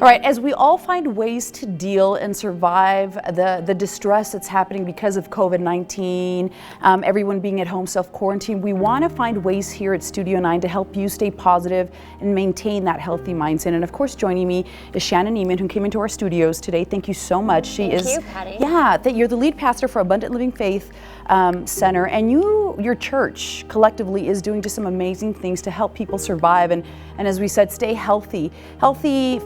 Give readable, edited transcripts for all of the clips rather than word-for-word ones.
All right, as we all find ways to deal and survive the distress that's happening because of COVID-19, everyone being at home self-quarantine, we want to find ways here at Studio 9 to help you stay positive and maintain that healthy mindset. And of course, joining me is Shannon Niemann, who came into our studios today. Thank you so much. Thank you, Patty. Yeah, you're the lead pastor for Abundant Living Faith Center, and your church collectively is doing just some amazing things to help people survive and as we said, stay healthy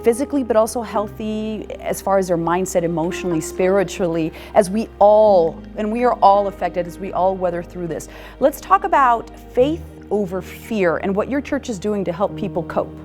physically, but also healthy as far as their mindset, emotionally, spiritually, as we are all affected as we all weather through this. Let's talk about faith over fear and what your church is doing to help people cope.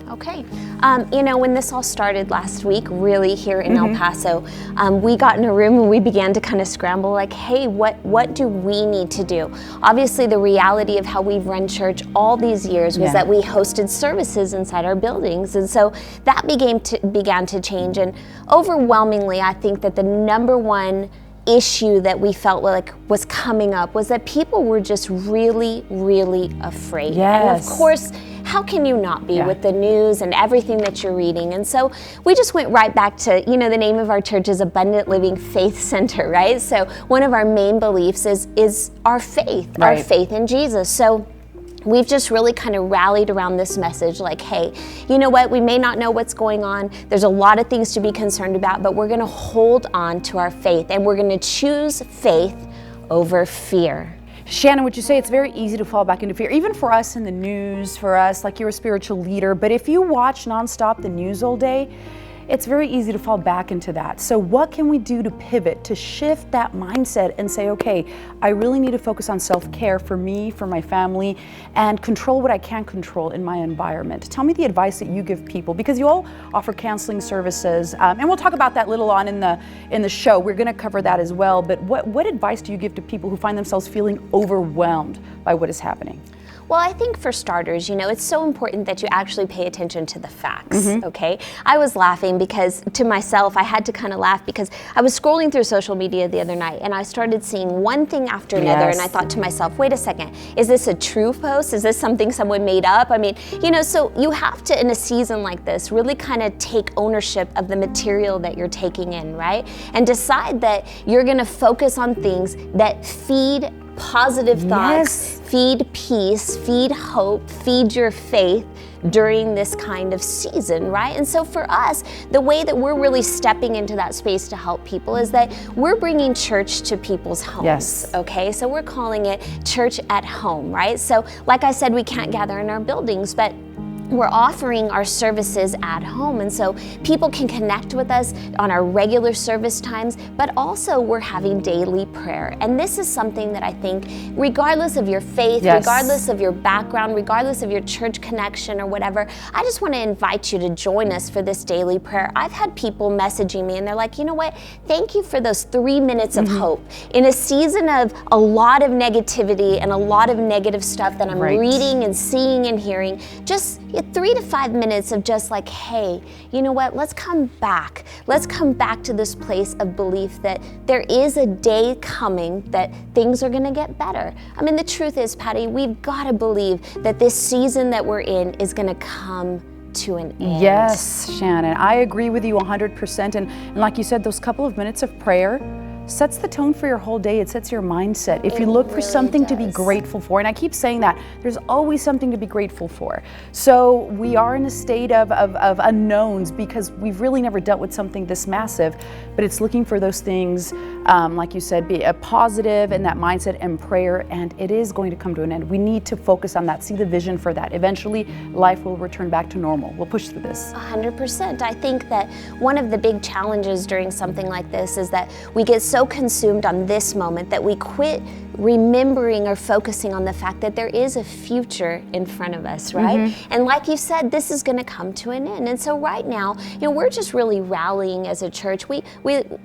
Okay. When this all started last week, really here in El Paso, we got in a room and we began to kind of scramble like, hey, what do we need to do? Obviously, the reality of how we've run church all these years was that we hosted services inside our buildings. And so that began to change. And overwhelmingly, I think that the number one issue that we felt like was coming up was that people were just really, really afraid. Yes. And of course, how can you not be with the news and everything that you're reading? And so we just went right back to, the name of our church is Abundant Living Faith Center, right? So one of our main beliefs is our faith, our faith in Jesus. So we've just really kind of rallied around this message like, hey, you know what? We may not know what's going on. There's a lot of things to be concerned about, but we're going to hold on to our faith and we're going to choose faith over fear. Shannon, would you say it's very easy to fall back into fear, even for us in the news, for us, like you're a spiritual leader, but if you watch nonstop the news all day, it's very easy to fall back into that. So what can we do to pivot, to shift that mindset and say, okay, I really need to focus on self-care for me, for my family, and control what I can control in my environment? Tell me the advice that you give people, because you all offer counseling services, and we'll talk about that little on in the show. We're going to cover that as well, but what advice do you give to people who find themselves feeling overwhelmed by what is happening? Well, I think for starters, it's so important that you actually pay attention to the facts, okay? I was laughing because to myself, I had to kind of laugh because I was scrolling through social media the other night and I started seeing one thing after another and I thought to myself, wait a second, is this a true post? Is this something someone made up? I mean, so you have to, in a season like this, really kind of take ownership of the material that you're taking in, right? And decide that you're gonna focus on things that feed positive thoughts, feed peace, feed hope, feed your faith during this kind of season, right? And so for us, the way that we're really stepping into that space to help people is that we're bringing church to people's homes, okay? So we're calling it church at home, right? So like I said, we can't gather in our buildings, but we're offering our services at home, and so people can connect with us on our regular service times, but also we're having daily prayer. And this is something that I think, regardless of your faith, regardless of your background, regardless of your church connection or whatever, I just want to invite you to join us for this daily prayer. I've had people messaging me and they're like, you know what, thank you for those 3 minutes of hope. In a season of a lot of negativity and a lot of negative stuff that I'm reading and seeing and hearing, just 3 to 5 minutes of just like, hey, you know what, let's come back. Let's come back to this place of belief that there is a day coming that things are gonna get better. I mean, the truth is, Patty, we've gotta believe that this season that we're in is gonna come to an end. Yes, Shannon, I agree with you 100%. And like you said, those couple of minutes of prayer sets the tone for your whole day. It sets your mindset. If you look for something to be grateful for, and I keep saying that, there's always something to be grateful for. So we are in a state of unknowns because we've really never dealt with something this massive, but it's looking for those things, like you said, be a positive and that mindset and prayer, and it is going to come to an end. We need to focus on that, see the vision for that. Eventually, life will return back to normal. We'll push through this. 100%. I think that one of the big challenges during something like this is that we get so consumed on this moment that we quit remembering or focusing on the fact that there is a future in front of us, right? And like you said, this is going to come to an end. And so right now, we're just really rallying as a church.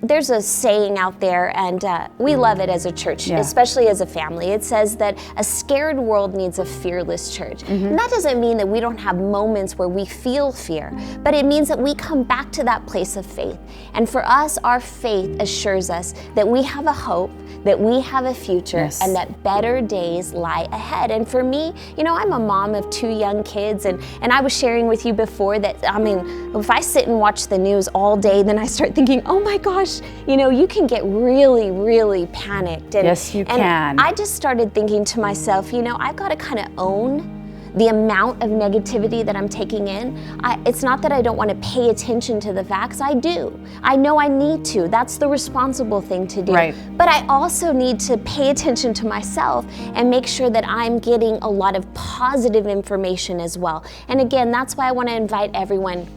There's a saying out there, and we love it as a church, especially as a family. It says that a scared world needs a fearless church. And that doesn't mean that we don't have moments where we feel fear, but it means that we come back to that place of faith. And for us, our faith assures us that we have a hope, that we have a future Yes. and that better days lie ahead. And for me, you know, I'm a mom of 2 young kids, and I was sharing with you before that, I mean, if I sit and watch the news all day, then I start thinking, oh my gosh, you know, you can get really, really panicked. And, Yes, you can. And I just started thinking to myself, you know, I've got to kind of own the amount of negativity that I'm taking in. It's not that I don't want to pay attention to the facts. I do. I know I need to. That's the responsible thing to do. Right. But I also need to pay attention to myself and make sure that I'm getting a lot of positive information as well. And again, that's why I want to invite everyone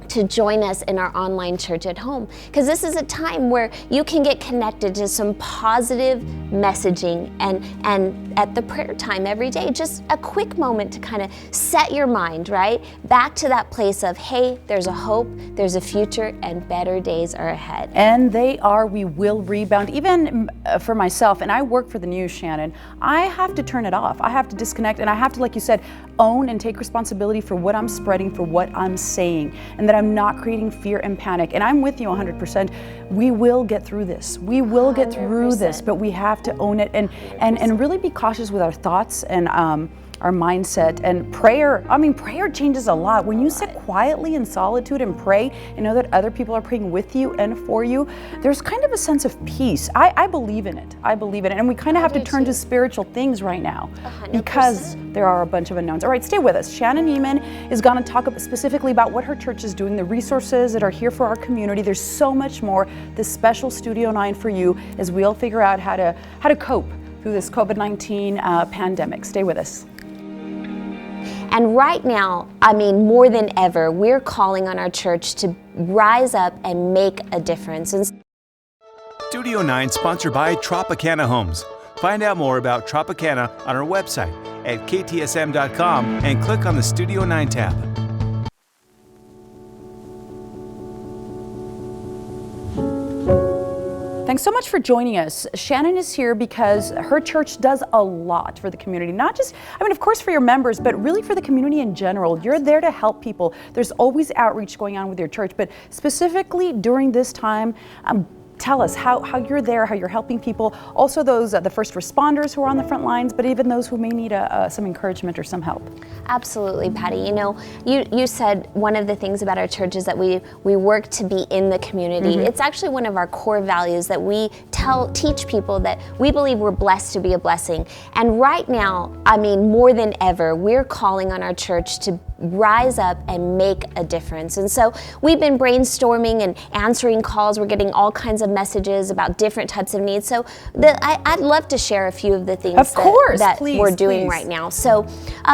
to join us in our online church at home, because this is a time where you can get connected to some positive messaging and at the prayer time every day, just a quick moment to kind of set your mind right back to that place of, hey, there's a hope, there's a future, and better days are ahead. And they are. We will rebound. Even for myself, and I work for the news, Shannon, I have to turn it off. I have to disconnect, and I have to, like you said, own and take responsibility for what I'm spreading, for what I'm saying, and that I'm not creating fear and panic. And I'm with you 100%. We will get through this. We will get through this, but we have to own it and really be cautious with our thoughts and our mindset and prayer. I mean, prayer changes a lot. When you sit quietly in solitude and pray and know that other people are praying with you and for you, there's kind of a sense of peace. I believe in it. I believe in it. And we kind of have to turn to spiritual things right now 100%. because there are a bunch of unknowns. All right, stay with us. Shannon Niemann is going to talk specifically about what her church is doing, the resources that are here for our community. There's so much more. This special Studio 9 for you as we all figure out how to cope through this COVID-19 pandemic. Stay with us. And right now, I mean, more than ever, we're calling on our church to rise up and make a difference. And Studio 9 sponsored by Tropicana Homes. Find out more about Tropicana on our website at ktsm.com and click on the Studio 9 tab. Thanks so much for joining us. Shannon is here because her church does a lot for the community. Not just, I mean, of course for your members, but really for the community in general. You're there to help people. There's always outreach going on with your church, but specifically during this time, tell us how you're there, how you're helping people. Also those, the first responders who are on the front lines, but even those who may need some encouragement or some help. Absolutely, Patty. You know, you said one of the things about our church is that we work to be in the community. It's actually one of our core values that we teach people that we believe we're blessed to be a blessing. And right now, I mean, more than ever, we're calling on our church to rise up and make a difference. And so we've been brainstorming and answering calls. We're getting all kinds of messages about different types of needs. So I'd love to share a few of the things that we're doing right now. So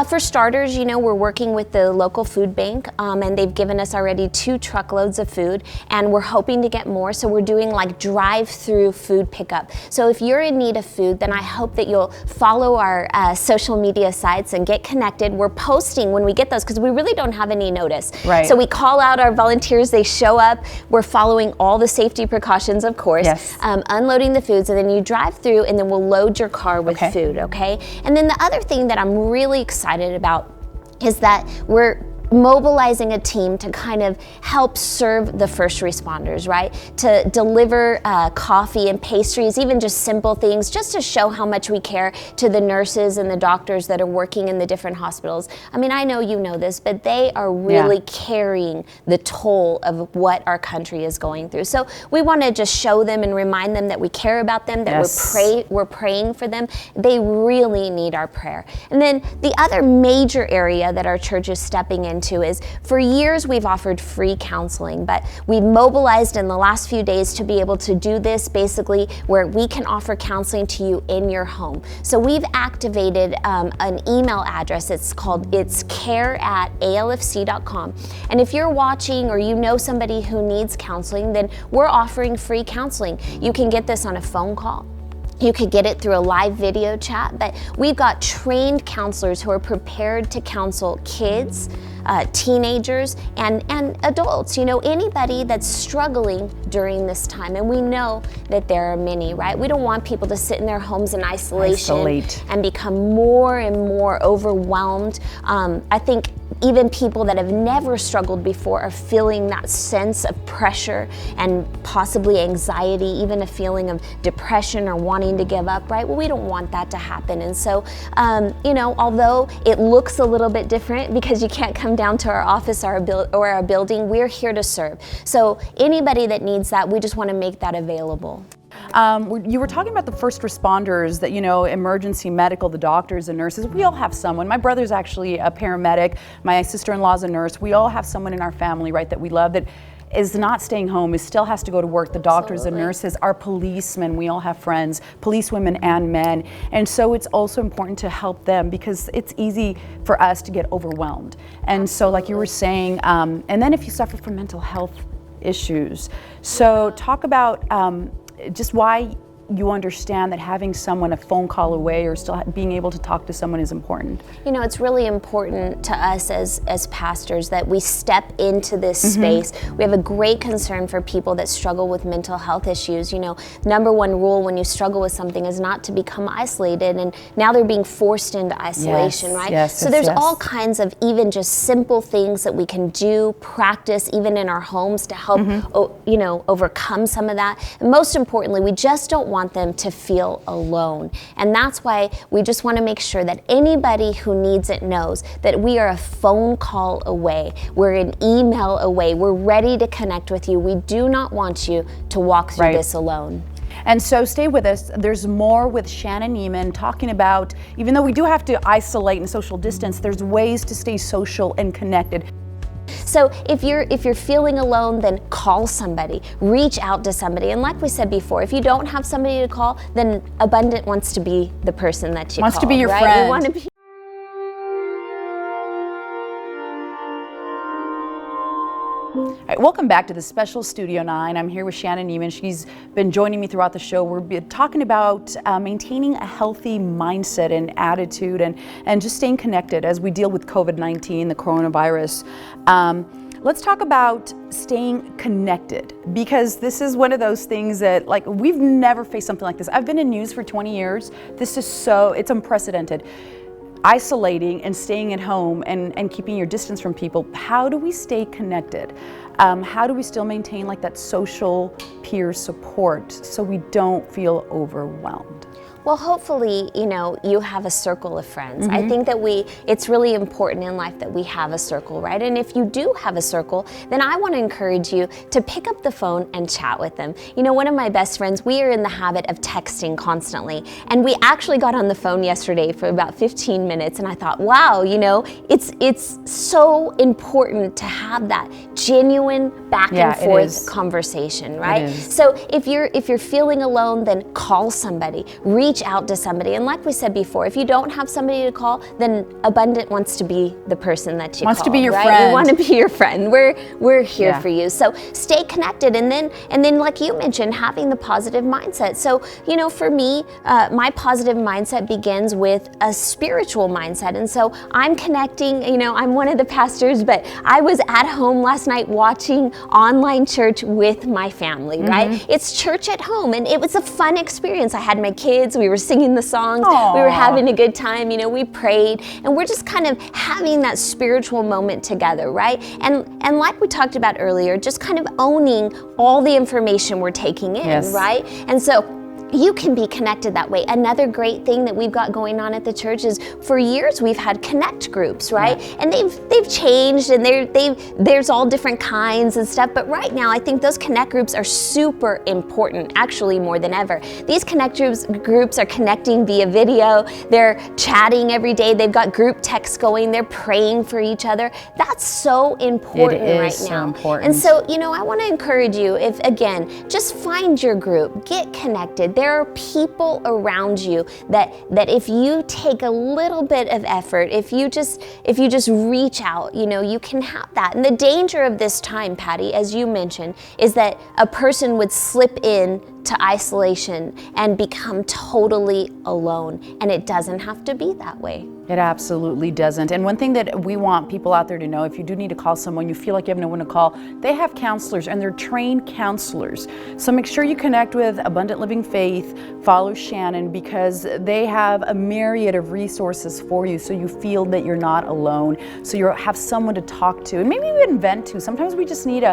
for starters, you know, we're working with the local food bank and they've given us already 2 truckloads of food and we're hoping to get more. So we're doing like drive-through food pickup. So if you're in need of food, then I hope that you'll follow our social media sites and get connected. We're posting when we get those because we really don't have any notice. Right. So we call out our volunteers, they show up, we're following all the safety precautions, of course, yes. Unloading the foods, and then you drive through and then we'll load your car with food, okay? And then the other thing that I'm really excited about is that we're mobilizing a team to kind of help serve the first responders, right? To deliver coffee and pastries, even just simple things, just to show how much we care to the nurses and the doctors that are working in the different hospitals. I mean, I know you know this, but they are really carrying the toll of what our country is going through. So we want to just show them and remind them that we care about them, that we're praying for them. They really need our prayer. And then the other major area that our church is stepping into is, for years we've offered free counseling, but we've mobilized in the last few days to be able to do this basically where we can offer counseling to you in your home. So we've activated an email address. It's care@alfc.com. And if you're watching or you know somebody who needs counseling, then we're offering free counseling. You can get this on a phone call. You could get it through a live video chat, but we've got trained counselors who are prepared to counsel kids, teenagers, and adults, you know, anybody that's struggling during this time. And we know that there are many, right? We don't want people to sit in their homes in isolation and become more and more overwhelmed. I think even people that have never struggled before are feeling that sense of pressure and possibly anxiety, even a feeling of depression or wanting to give up, right? Well, we don't want that to happen. And so, you know, although it looks a little bit different because you can't come down to our office or our building, we're here to serve. So anybody that needs that, we just want to make that available. You were talking about the first responders, that, you know, emergency medical, the doctors and nurses. We all have someone. My brother's actually a paramedic. My sister-in-law's a nurse. We all have someone in our family, right, that we love, that is not staying home, is still has to go to work. The doctors and nurses, our policemen, we all have friends, policewomen and men. And so it's also important to help them, because it's easy for us to get overwhelmed. And so, like you were saying, and then if you suffer from mental health issues. So talk about just why you understand that having someone a phone call away or still being able to talk to someone is important. You know, it's really important to us as pastors that we step into this space. We have a great concern for people that struggle with mental health issues. You know, number one rule when you struggle with something is not to become isolated, and now they're being forced into isolation, right? So there's all kinds of even just simple things that we can do, practice even in our homes to help, you know, overcome some of that. And most importantly, we just don't want them to feel alone. And that's why we just want to make sure that anybody who needs it knows that we are a phone call away. We're an email away. We're ready to connect with you. We do not want you to walk through this alone. And so stay with us. There's more with Shannon Niemann talking about, even though we do have to isolate and social distance, there's ways to stay social and connected. So if you're feeling alone, then call somebody, reach out to somebody. And like we said before, if you don't have somebody to call, then Abundant wants to be the person that you wants call, to be your right? friend. We want to be. All right, welcome back to the special Studio 9. I'm here with Shannon Niemann. She's been joining me throughout the show. We're talking about maintaining a healthy mindset and attitude and just staying connected as we deal with COVID-19, the coronavirus. Let's talk about staying connected, because this is one of those things that, like, we've never faced something like this. I've been in news for 20 years. This is it's unprecedented. Isolating and staying at home and keeping your distance from people. How do we stay connected? How do we still maintain like that social peer support so we don't feel overwhelmed? Well, hopefully, you know, you have a circle of friends. I think that it's really important in life that we have a circle, right? And if you do have a circle, then I want to encourage you to pick up the phone and chat with them. You know, one of my best friends, we are in the habit of texting constantly. And we actually got on the phone yesterday for about 15 minutes, and I thought, wow, you know, it's so important to have that genuine back and forth conversation, right? So if you're feeling alone, then call somebody, reach out to somebody. And like we said before, if you don't have somebody to call, then Abundant wants to be the person that you wants call, to be your right? friend. We want to be your friend. We're here for you. So stay connected, and then like you mentioned, having the positive mindset. So, you know, for me, my positive mindset begins with a spiritual mindset. And so I'm connecting, you know, I'm one of the pastors, but I was at home last night watching online church with my family, right? It's church at home, and it was a fun experience. I had my kids, we were singing the songs, we were having a good time, you know, we prayed, and we're just kind of having that spiritual moment together, right? And like we talked about earlier, just kind of owning all the information we're taking in, right? And so you can be connected that way. Another great thing that we've got going on at the church is, for years we've had connect groups, right? And they've changed, and there's all different kinds and stuff. But right now, I think those connect groups are super important, actually more than ever. These connect groups are connecting via video. They're chatting every day. They've got group texts going. They're praying for each other. That's so important right now. It is so important. And so, you know, I want to encourage you, if again, just find your group, get connected. There are people around you that if you take a little bit of effort, if you just reach out, you know, you can have that. And the danger of this time, Patty, as you mentioned, is that a person would slip in to isolation and become totally alone. And it doesn't have to be that way. It absolutely doesn't. And one thing that we want people out there to know, if you do need to call someone, you feel like you have no one to call, they have counselors and they're trained counselors. So make sure you connect with Abundant Living Faith, follow Shannon, because they have a myriad of resources for you so you feel that you're not alone. So you have someone to talk to and maybe even vent to. Sometimes we just need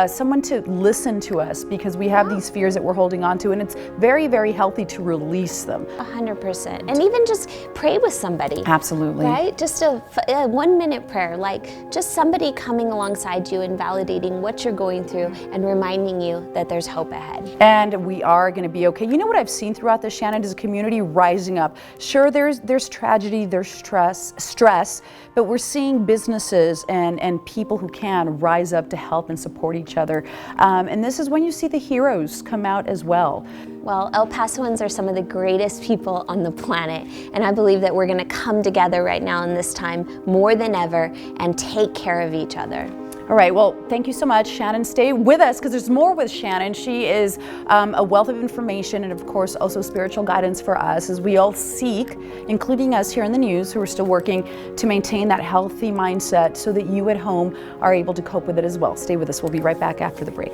someone to listen to us because we have these fears that we're holding on to, and it's very, very healthy to release them. 100%. And even just pray with somebody. Absolutely. Right? Just a 1-minute prayer, like just somebody coming alongside you and validating what you're going through and reminding you that there's hope ahead. And we are going to be okay. You know what I've seen throughout this, Shannon, is a community rising up. Sure, there's tragedy, there's stress, but we're seeing businesses and people who can rise up to help and support each other. And this is when you see the heroes come out as well. Well, El Pasoans are some of the greatest people on the planet, and I believe that we're going to come together right now in this time more than ever and take care of each other. All right, well, thank you so much, Shannon. Stay with us because there's more with Shannon. She is a wealth of information and, of course, also spiritual guidance for us as we all seek, including us here in the news who are still working to maintain that healthy mindset so that you at home are able to cope with it as well. Stay with us. We'll be right back after the break.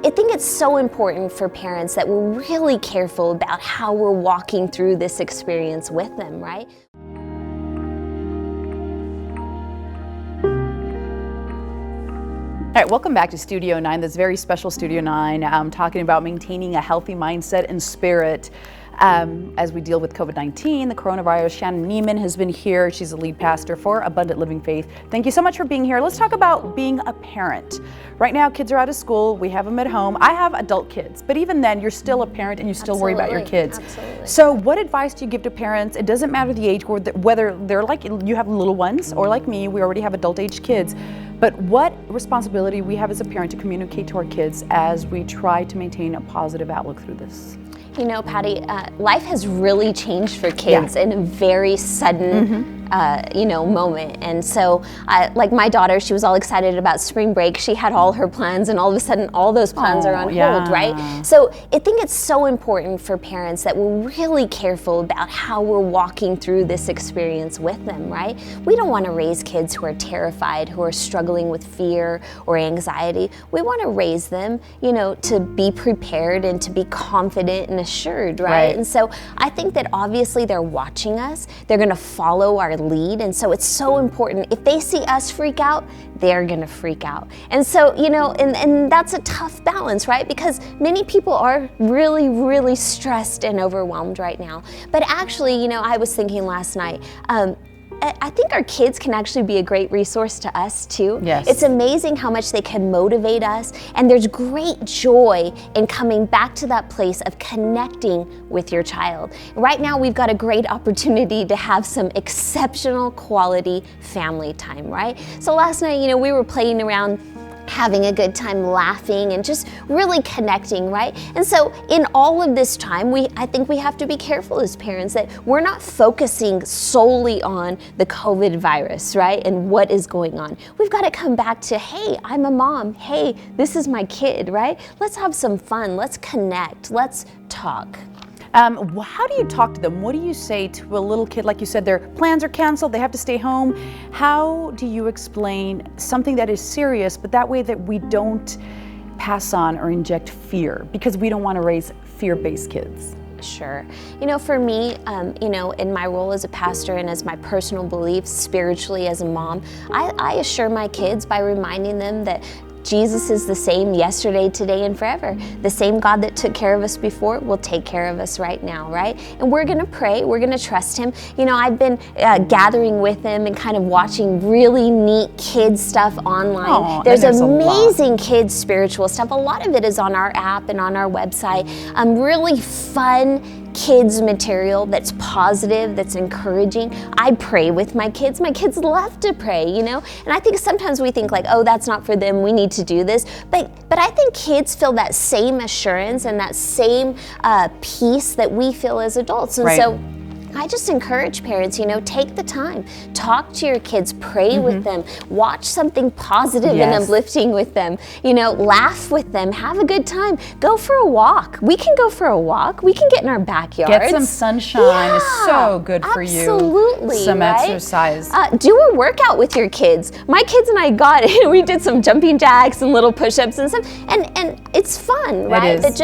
I think it's so important for parents that we're really careful about how we're walking through this experience with them, right? All right, welcome back to Studio 9, this very special Studio 9. I'm talking about maintaining a healthy mindset and spirit as we deal with COVID-19, the coronavirus. Shannon Niemann has been here. She's the lead pastor for Abundant Living Faith. Thank you so much for being here. Let's talk about being a parent. Right now, kids are out of school. We have them at home. I have adult kids, but even then, you're still a parent and you still worry about your kids. Absolutely. So what advice do you give to parents? It doesn't matter the age, whether they're like you have little ones or like me, we already have adult-age kids. But what responsibility we have as a parent to communicate to our kids as we try to maintain a positive outlook through this? You know, Patty, life has really changed for kids in a very sudden moment. And so, like my daughter, she was all excited about spring break. She had all her plans, and all of a sudden, all those plans are on hold, right? So I think it's so important for parents that we're really careful about how we're walking through this experience with them, right? We don't want to raise kids who are terrified, who are struggling with fear or anxiety. We want to raise them, to be prepared and to be confident and assured, right? And so I think that obviously they're watching us. They're going to follow our lead, and so it's so important. If they see us freak out, they're gonna freak out. And so, and that's a tough balance, right? Because many people are really, really stressed and overwhelmed right now. But actually, I was thinking last night, I think our kids can actually be a great resource to us too. Yes. It's amazing how much they can motivate us, and there's great joy in coming back to that place of connecting with your child. Right now we've got a great opportunity to have some exceptional quality family time, right? So last night, we were playing around, having a good time, laughing and just really connecting, right? And so in all of this time, I think we have to be careful as parents that we're not focusing solely on the COVID virus, right? And what is going on. We've got to come back to, hey, I'm a mom. Hey, this is my kid, right? Let's have some fun. Let's connect. Let's talk. How do you talk to them? What do you say to a little kid? Like you said, their plans are canceled, they have to stay home. How do you explain something that is serious, but that way that we don't pass on or inject fear, because we don't want to raise fear-based kids? Sure. For me, in my role as a pastor and as my personal beliefs spiritually as a mom, I assure my kids by reminding them that Jesus is the same yesterday, today, and forever. The same God that took care of us before will take care of us right now, right? And we're gonna pray, we're gonna trust Him. I've been gathering with them and kind of watching really neat kids stuff online. There's amazing kids spiritual stuff. A lot of it is on our app and on our website. Really fun kids material that's positive, that's encouraging. I pray with my kids. My kids love to pray, and I think sometimes we think like, oh, that's not for them, we need to do this. But I think kids feel that same assurance and that same peace that we feel as adults. And so I just encourage parents, take the time, talk to your kids, pray with them, watch something positive and uplifting with them, laugh with them, have a good time, go for a walk. We can go for a walk. We can get in our backyard. Get some sunshine is so good for you. Absolutely. Some exercise. Do a workout with your kids. My kids and I we did some jumping jacks and little push-ups and stuff, and it's fun, right? It is. But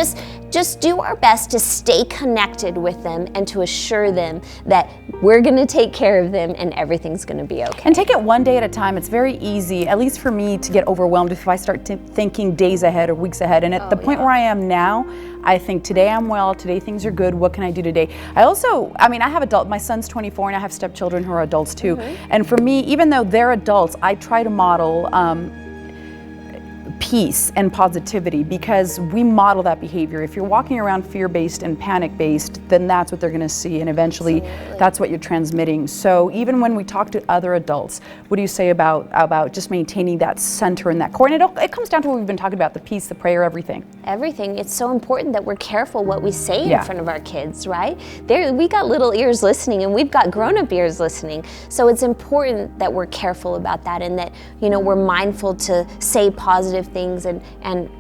just do our best to stay connected with them and to assure them that we're going to take care of them and everything's going to be okay. And take it one day at a time. It's very easy, at least for me, to get overwhelmed if I start thinking days ahead or weeks ahead. And at the point where I am now, I think today I'm well, today things are good, what can I do today? I have my son's 24 and I have stepchildren who are adults too. And for me, even though they're adults, I try to model peace and positivity, because we model that behavior. If you're walking around fear-based and panic-based, then that's what they're going to see, and eventually that's what you're transmitting. So even when we talk to other adults, what do you say about just maintaining that center and that core? And it comes down to what we've been talking about, the peace, the prayer, everything. Everything. It's so important that we're careful what we say in front of our kids, right? We got little ears listening and we've got grown-up ears listening. So it's important that we're careful about that, and that, we're mindful to say positive things and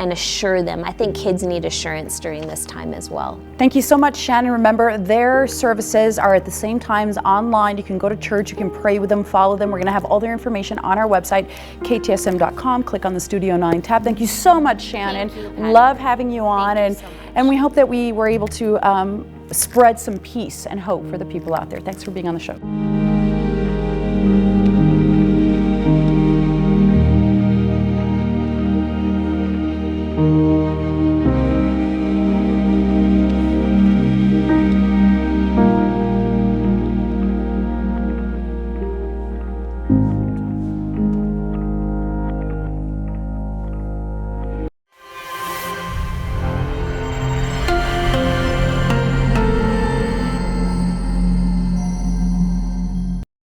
assure them. I think kids need assurance during this time as well. Thank you so much, Shannon. Remember, their services are at the same times online. You can go to church, you can pray with them, follow them. We're going to have all their information on our website, ktsm.com. Click on the Studio 9 tab. Thank you so much, Shannon. Love having you on, and we hope that we were able to spread some peace and hope for the people out there. Thanks for being on the show.